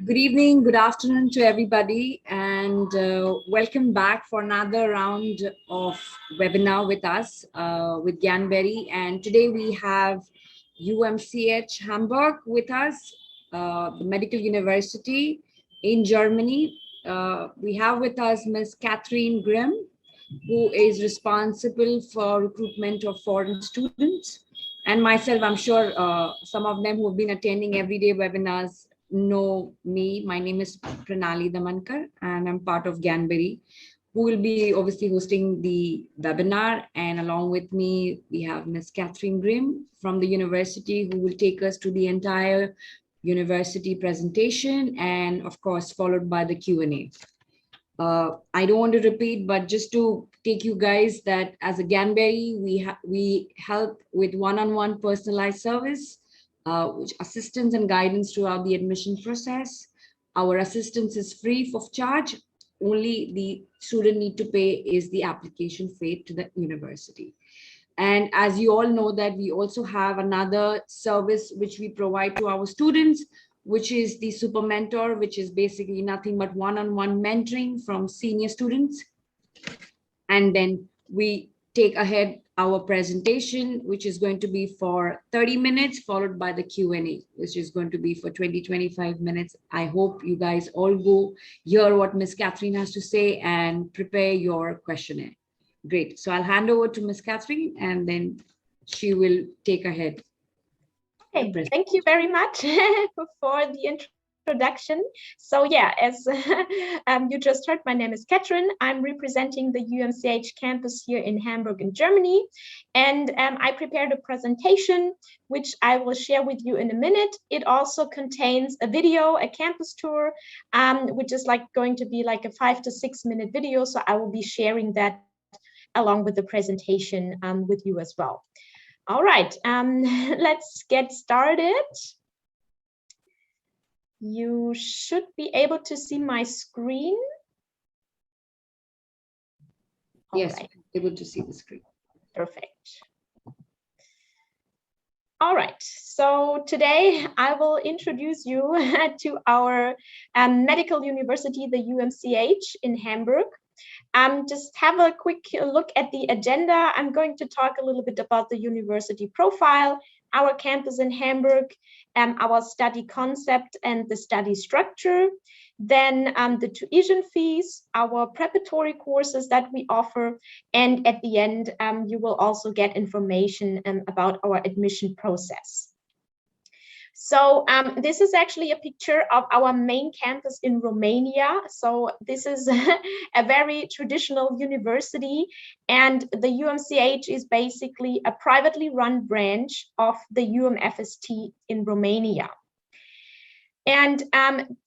Good evening, good afternoon to everybody, and welcome back for another round of webinar with us with Gyanberry. And today we have UMCH Hamburg with us, the medical university in Germany. We have with us Ms. Catherine Grimm, who is responsible for recruitment of foreign students. And myself, I'm sure some of them who have been attending everyday webinars know me. My name is Pranali Damankar, and I'm part of Gyanberry, who will be obviously hosting the webinar. And along with me, we have Ms. Catherine Grimm from the university, who will take us to the entire university presentation, and of course, followed by the Q&A. I don't want to repeat, but just to take you guys that as a Gyanberry, we help with one-on-one personalized service, which assistance and guidance throughout the admission process. Our assistance is free of charge. Only the student need to pay is the application fee to the university. And as you all know that we also have another service which we provide to our students, which is the Super Mentor, which is basically nothing but one-on-one mentoring from senior students. And then we take ahead our presentation, which is going to be for 30 minutes, followed by the Q&A, which is going to be for 20-25 minutes. I hope you guys all go hear what Ms. Catherine has to say and prepare your questionnaire. Great. So I'll hand over to Ms. Catherine, and then she will take ahead. Okay, thank you very much for the introduction. So yeah, as you just heard, my name is Catherine. I'm representing the UMCH campus here in Hamburg in Germany. And I prepared a presentation, which I will share with you in a minute. It also contains a video, a campus tour, which is going to be like a 5 to 6 minute video. So I will be sharing that along with the presentation with you as well. All right, let's get started. You should be able to see my screen. Yes, right. Able to see the screen. Perfect. All right, so today I will introduce you to our medical university, the UMCH in Hamburg. Just have a quick look at the agenda. I'm going to talk a little bit about the university profile, our campus in Hamburg, our study concept and the study structure, then the tuition fees, our preparatory courses that we offer, and at the end, you will also get information about our admission process. So this is actually a picture of our main campus in Romania. So this is a very traditional university, and the UMCH is basically a privately run branch of the UMFST in Romania. And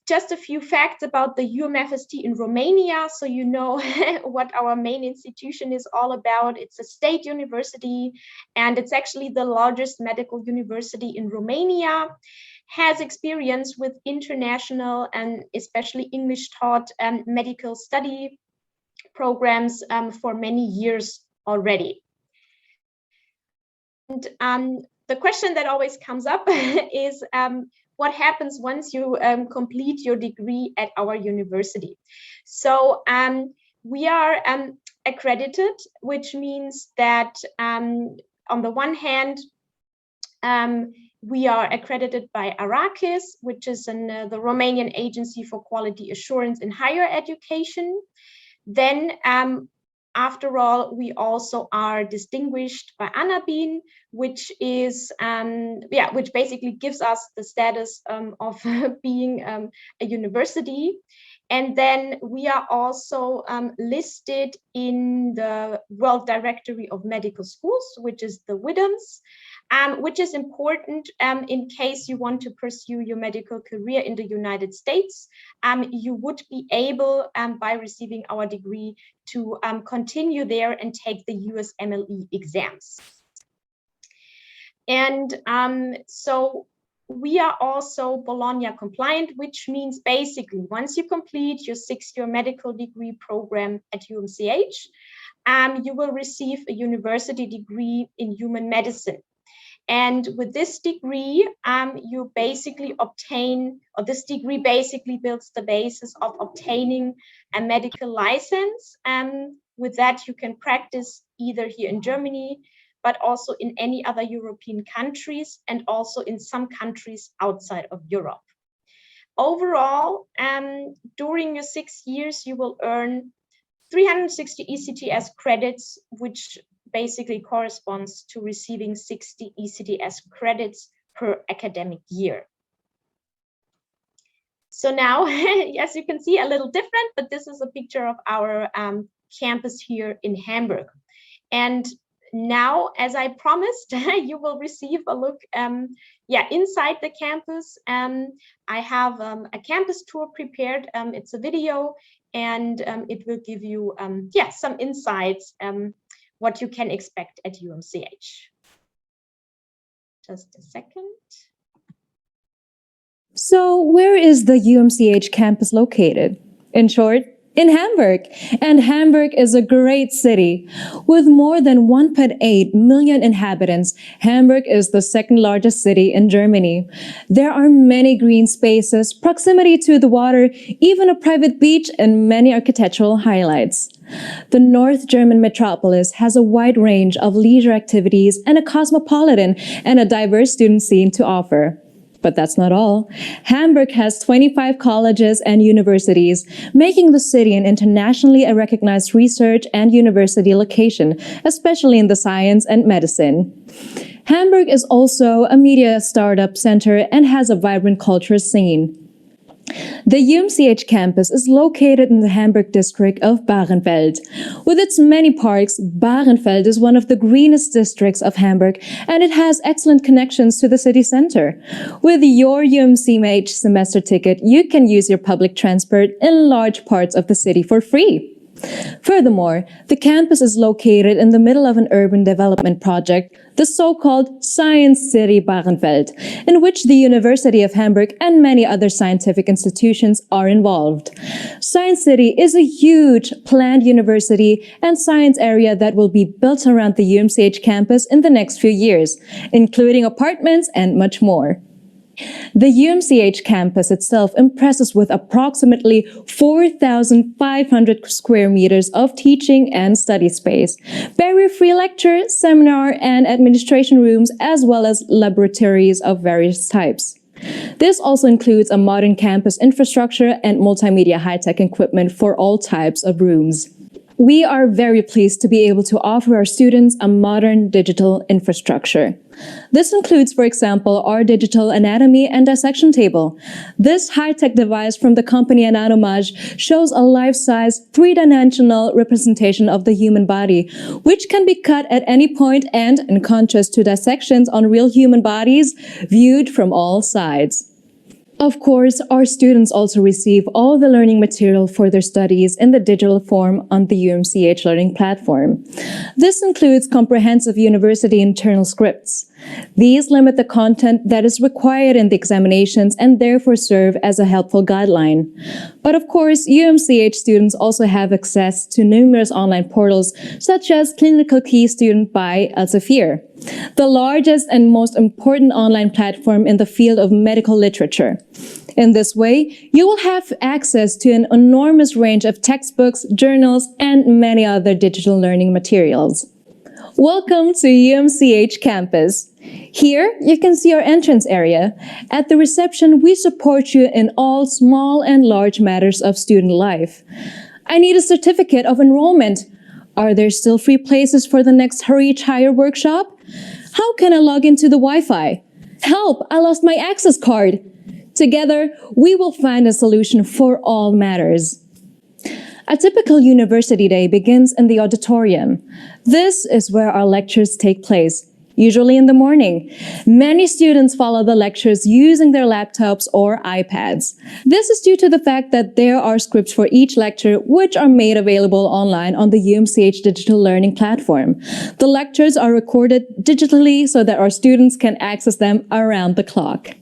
just a few facts about the UMFST in Romania, so you know what our main institution is all about. It's a state university, and it's actually the largest medical university in Romania, has experience with international and especially English-taught medical study programs for many years already. And the question that always comes up is, what happens once you complete your degree at our university? So we are accredited, which means that on the one hand, we are accredited by Arachis, which is the Romanian Agency for Quality Assurance in Higher Education. Then after all, we also are distinguished by ANABIN, which is, which basically gives us the status of being a university. And then we are also listed in the World Directory of Medical Schools, which is the WIDOMS, which is important in case you want to pursue your medical career in the United States. You would be able, by receiving our degree, to continue there and take the USMLE exams. And so we are also Bologna compliant, which means basically once you complete your 6-year medical degree program at UMCH, you will receive a university degree in human medicine. And with this degree, you basically obtain, or this degree basically builds the basis of obtaining a medical license. With that, you can practice either here in Germany, but also in any other European countries, and also in some countries outside of Europe. Overall, during your 6 years, you will earn 360 ECTS credits, which basically corresponds to receiving 60 ECTS credits per academic year. So now, as you can see, a little different, but this is a picture of our campus here in Hamburg. And now, as I promised, you will receive a look inside the campus. I have a campus tour prepared. It's a video, and it will give you some insights what you can expect at UMCH. Just a second. So where is the UMCH campus located? In short, in Hamburg. And Hamburg is a great city. With more than 1.8 million inhabitants, Hamburg is the second largest city in Germany. There are many green spaces, proximity to the water, even a private beach, and many architectural highlights. The North German metropolis has a wide range of leisure activities and a cosmopolitan and a diverse student scene to offer. But that's not all. Hamburg has 25 colleges and universities, making the city an internationally recognized research and university location, especially in the science and medicine. Hamburg is also a media startup center and has a vibrant culture scene. The UMCH campus is located in the Hamburg district of Bahrenfeld. With its many parks, Bahrenfeld is one of the greenest districts of Hamburg, and it has excellent connections to the city center. With your UMCH semester ticket, you can use your public transport in large parts of the city for free. Furthermore, the campus is located in the middle of an urban development project, the so-called Science City Bahrenfeld, in which the University of Hamburg and many other scientific institutions are involved. Science City is a huge planned university and science area that will be built around the UMCH campus in the next few years, including apartments and much more. The UMCH campus itself impresses with approximately 4,500 square meters of teaching and study space, barrier-free lecture, seminar, and administration rooms, as well as laboratories of various types. This also includes a modern campus infrastructure and multimedia high-tech equipment for all types of rooms. We are very pleased to be able to offer our students a modern digital infrastructure. This includes, for example, our digital anatomy and dissection table. This high-tech device from the company Anatomage shows a life-size, three-dimensional representation of the human body, which can be cut at any point and, in contrast to dissections on real human bodies, viewed from all sides. Of course, our students also receive all the learning material for their studies in the digital form on the UMCH learning platform. This includes comprehensive university internal scripts. These limit the content that is required in the examinations and therefore serve as a helpful guideline. But of course, UMCH students also have access to numerous online portals, such as Clinical Key Student by Elsevier, the largest and most important online platform in the field of medical literature. In this way, you will have access to an enormous range of textbooks, journals, and many other digital learning materials. Welcome to UMCH Campus. Here, you can see our entrance area. At the reception, we support you in all small and large matters of student life. I need a certificate of enrollment. Are there still free places for the next Hurry Hire workshop? How can I log into the Wi-Fi? Help, I lost my access card. Together, we will find a solution for all matters. A typical university day begins in the auditorium. This is where our lectures take place, usually in the morning. Many students follow the lectures using their laptops or iPads. This is due to the fact that there are scripts for each lecture which are made available online on the UMCH digital learning platform. The lectures are recorded digitally so that our students can access them around the clock.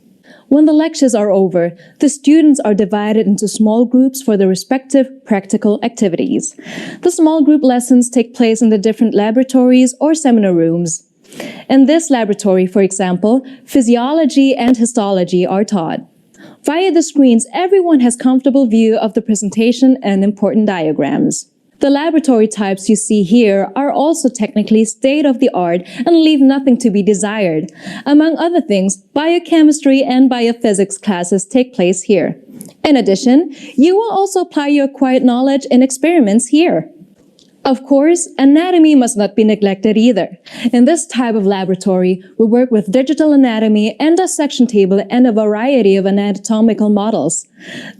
When the lectures are over, the students are divided into small groups for the respective practical activities. The small group lessons take place in the different laboratories or seminar rooms. In this laboratory, for example, physiology and histology are taught. Via the screens, everyone has comfortable view of the presentation and important diagrams. The laboratory types you see here are also technically state-of-the-art and leave nothing to be desired. Among other things, biochemistry and biophysics classes take place here. In addition, you will also apply your acquired knowledge in experiments here. Of course, anatomy must not be neglected either. In this type of laboratory, we work with digital anatomy and a section table and a variety of anatomical models.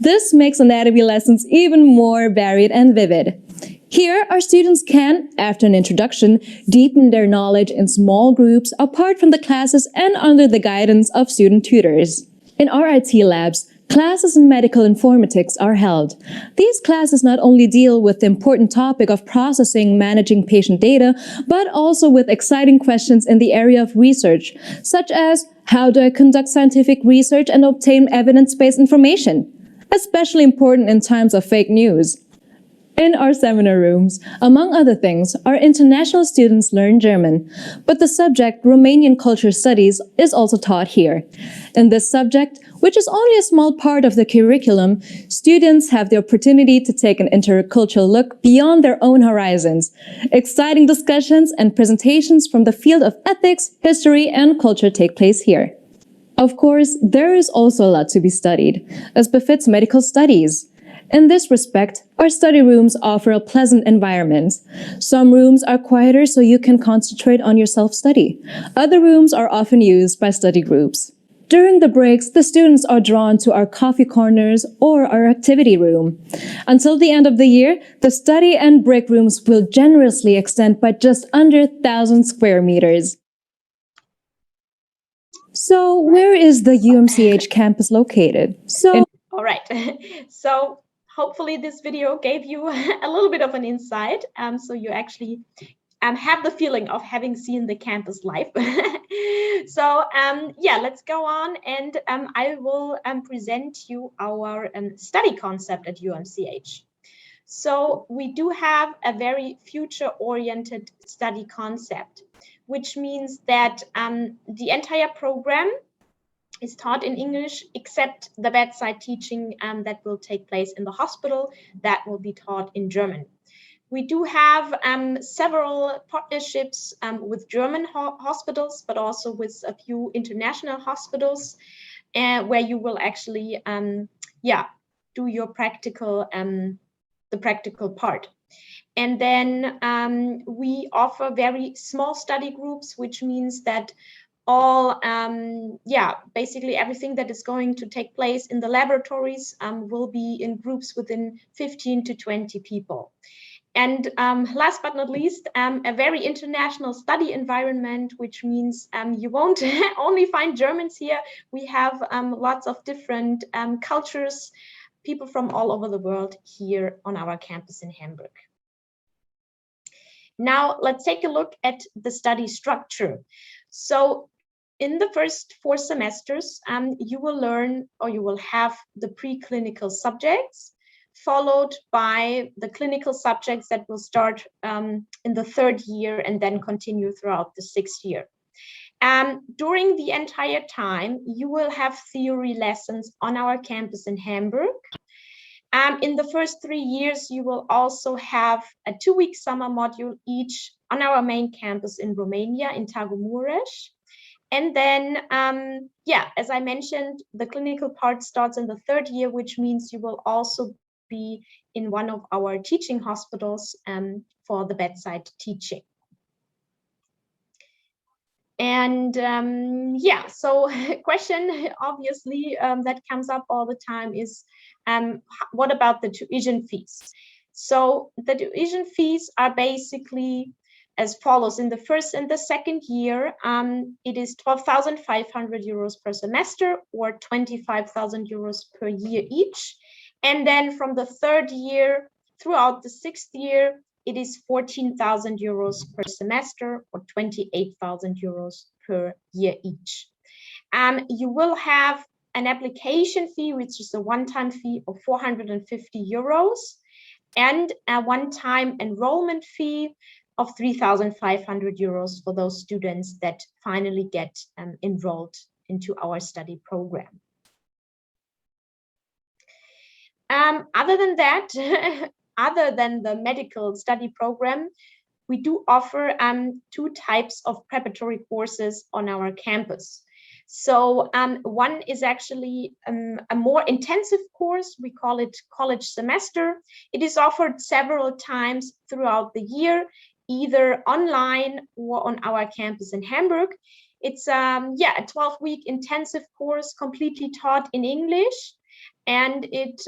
This makes anatomy lessons even more varied and vivid. Here, our students can, after an introduction, deepen their knowledge in small groups apart from the classes and under the guidance of student tutors. In our IT labs, classes in medical informatics are held. These classes not only deal with the important topic of processing, managing patient data, but also with exciting questions in the area of research, such as how do I conduct scientific research and obtain evidence-based information, especially important in times of fake news. In our seminar rooms, among other things, our international students learn German, but the subject Romanian Culture Studies is also taught here. In this subject, which is only a small part of the curriculum, students have the opportunity to take an intercultural look beyond their own horizons. Exciting discussions and presentations from the field of ethics, history, and culture take place here. Of course, there is also a lot to be studied, as befits medical studies. In this respect, our study rooms offer a pleasant environment. Some rooms are quieter so you can concentrate on your self-study. Other rooms are often used by study groups. During the breaks, the students are drawn to our coffee corners or our activity room. Until the end of the year, the study and break rooms will generously extend by just under 1,000 square meters. So, where is the UMCH campus located? All right. So hopefully this video gave you a little bit of an insight. So you actually have the feeling of having seen the campus live. So yeah, let's go on, and I will present you our study concept at UMCH. So we do have a very future-oriented study concept, which means that the entire program is taught in English, except the bedside teaching that will take place in the hospital, that will be taught in German. We do have several partnerships with German hospitals, but also with a few international hospitals, where you will actually, do your practical, the practical part. And then we offer very small study groups, which means that all, basically everything that is going to take place in the laboratories will be in groups within 15 to 20 people. And last but not least, a very international study environment, which means you won't only find Germans here. We have lots of different cultures, people from all over the world here on our campus in Hamburg. Now, let's take a look at the study structure. So in the first 4 semesters, you will learn, or you will have, the preclinical subjects, followed by the clinical subjects that will start in the 3rd year and then continue throughout the 6th year. During the entire time, you will have theory lessons on our campus in Hamburg. In the first 3 years, you will also have a 2-week summer module each on our main campus in Romania, in Târgu Mureș. And then, as I mentioned, the clinical part starts in the 3rd year, which means you will also be in one of our teaching hospitals for the bedside teaching. And so question obviously that comes up all the time is, what about the tuition fees? So the tuition fees are basically as follows. In the 1st and the 2nd year, it is 12,500 euros per semester, or 25,000 euros per year each. And then from the 3rd year throughout the 6th year, it is 14,000 euros per semester, or 28,000 euros per year each. You will have an application fee, which is a one-time fee of 450 euros, and a one-time enrollment fee, of 3,500 euros for those students that finally get enrolled into our study program. Other than that, other than the medical study program, we do offer two types of preparatory courses on our campus. So one is actually a more intensive course. We call it college semester. It is offered several times throughout the year, either online or on our campus in Hamburg. It's a 12-week intensive course completely taught in English, and it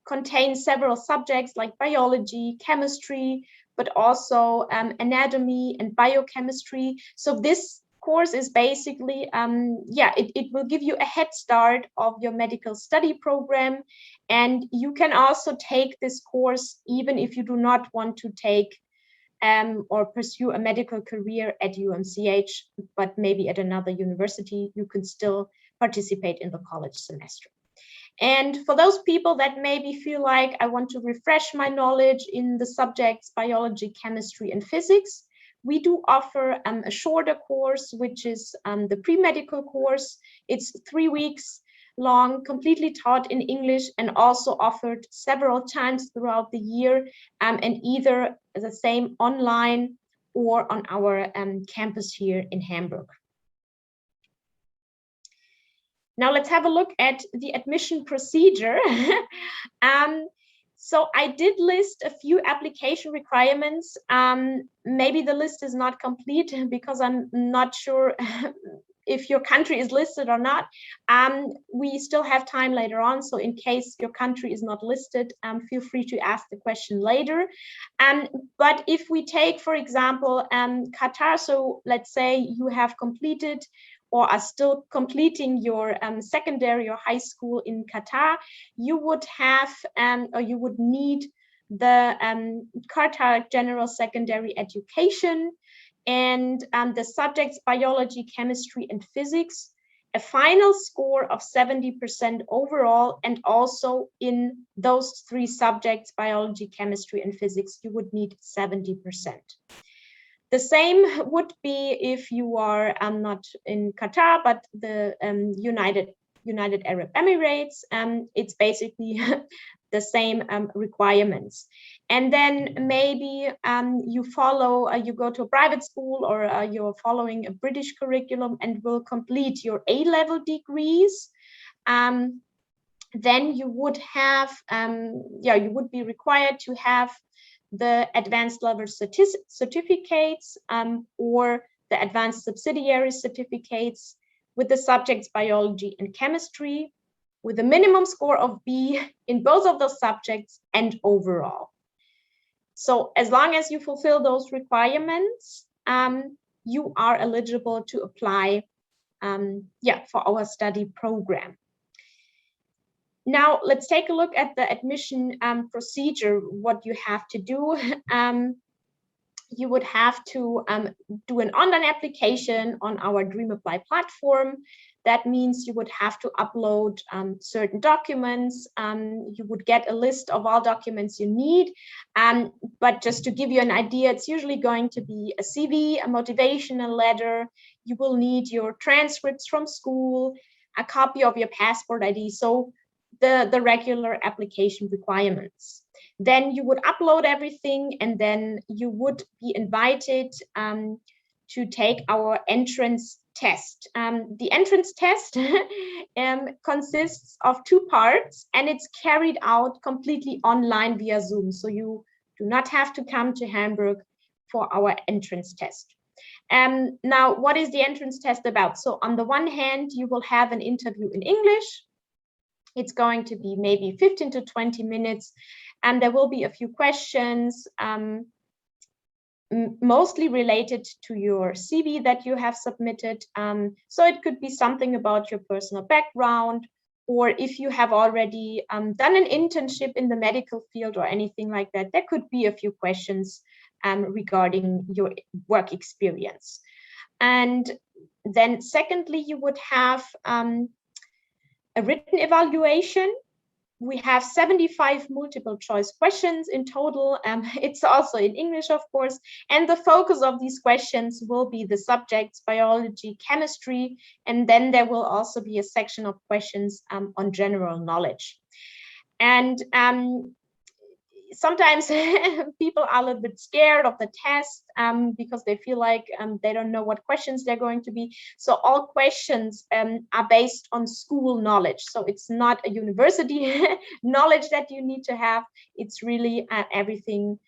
contains several subjects like biology, chemistry, but also anatomy and biochemistry. So this course is basically, it will give you a head start of your medical study program. And you can also take this course even if you do not want to take or pursue a medical career at UMCH, but maybe at another university, you can still participate in the college semester. And for those people that maybe feel like I want to refresh my knowledge in the subjects biology, chemistry, and physics, we do offer a shorter course, which is the pre-medical course. It's 3 weeks long, completely taught in English, and also offered several times throughout the year, and either the same online or on our campus here in Hamburg. Now let's have a look at the admission procedure. So I did list a few application requirements. Maybe the list is not complete because I'm not sure if your country is listed or not. We still have time later on, so in case your country is not listed, feel free to ask the question later. But if we take, for example, Qatar, so let's say you have completed or are still completing your secondary or high school in Qatar, you would have or you would need the Qatar General Secondary Education, and the subjects biology, chemistry, and physics, a final score of 70% overall, and also in those 3 subjects, biology, chemistry, and physics, you would need 70%. The same would be if you are not in Qatar, but the United Arab Emirates. It's basically the same requirements. And then maybe you go to a private school, or you're following a British curriculum and will complete your A-level degrees. Then you would have, you would be required to have the advanced level certificates or the advanced subsidiary certificates with the subjects biology and chemistry, with a minimum score of B in both of those subjects and overall. So as long as you fulfill those requirements, you are eligible to apply for our study program. Now, let's take a look at the admission procedure, what you have to do. You would have to do an online application on our Dream Apply platform. That means you would have to upload certain documents. You would get a list of all documents you need. But just to give you an idea, it's usually going to be a CV, a motivational letter. You will need your transcripts from school, a copy of your passport ID. So the regular application requirements. Then you would upload everything, and then you would be invited to take our entrance test. The entrance test consists of 2 parts, and it's carried out completely online via Zoom. So you do not have to come to Hamburg for our entrance test. Now, what is the entrance test about? So on the one hand, you will have an interview in English. It's going to be maybe 15 to 20 minutes, and there will be a few questions, mostly related to your CV that you have submitted. So it could be something about your personal background, or if you have already done an internship in the medical field or anything like that, there could be a few questions regarding your work experience. And then secondly, you would have a written evaluation. we have 75 multiple choice questions in total. It's also in English, of course, and the focus of these questions will be the subjects biology, chemistry, and then there will also be a section of questions on general knowledge. And sometimes people are a little bit scared of the test because they feel like they don't know what questions they're going to be. So all questions are based on school knowledge. So it's not a university knowledge that you need to have. It's really everything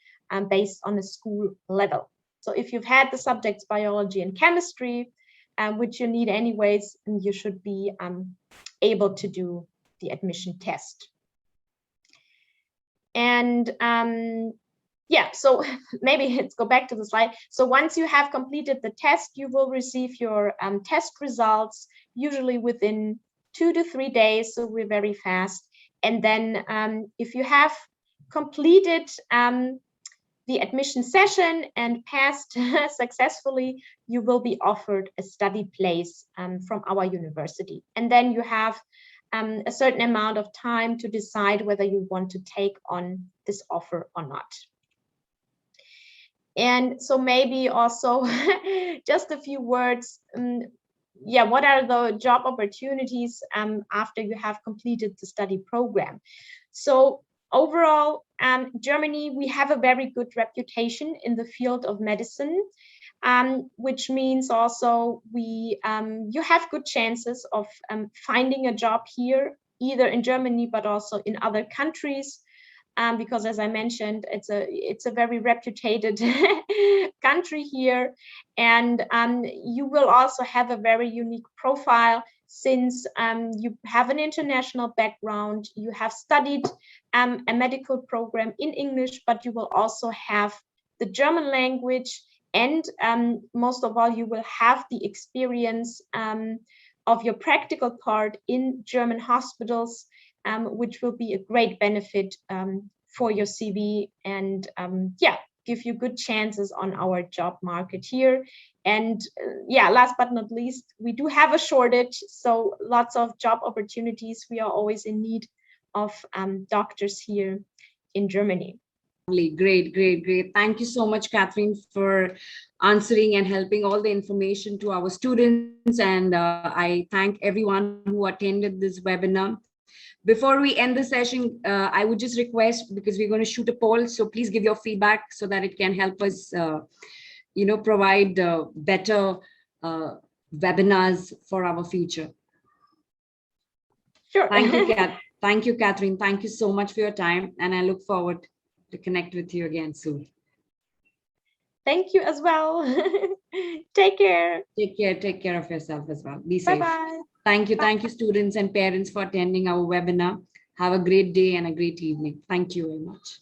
based on a school level. So if you've had the subjects biology and chemistry, which you need anyways, you should be able to do the admission test. And yeah, so maybe let's go back to the slide. So once you have completed the test, you will receive your test results, usually within 2 to 3 days. So we're very fast. And then if you have completed the admission session and passed successfully, you will be offered a study place from our university. And then you have a certain amount of time to decide whether you want to take on this offer or not. And so maybe also just a few words. Yeah, what are the job opportunities after you have completed the study program? So overall, Germany, we have a very good reputation in the field of medicine. Which means also you have good chances of finding a job here, either in Germany, but also in other countries, because as I mentioned, it's a very reputed country here. And you will also have a very unique profile since you have an international background, you have studied a medical program in English, but you will also have the German language. And most of all, you will have the experience of your practical part in German hospitals, which will be a great benefit for your CV and yeah, give you good chances on our job market here. And yeah, last but not least, we do have a shortage, so lots of job opportunities. We are always in need of doctors here in Germany. Great, great, great. Thank you so much, Catherine, for answering and helping all the information to our students. And I thank everyone who attended this webinar. Before we end the session, I would just request, because we're going to shoot a poll, so please give your feedback so that it can help us, provide better webinars for our future. Sure. Thank you, Thank you, Catherine. Thank you so much for your time, and I look forward to connect with you again soon. Thank you as well. Take care. Take care of yourself as well. Be safe. Bye-bye. Thank you, students and parents, for attending our webinar. Have a great day and a great evening. Thank you very much.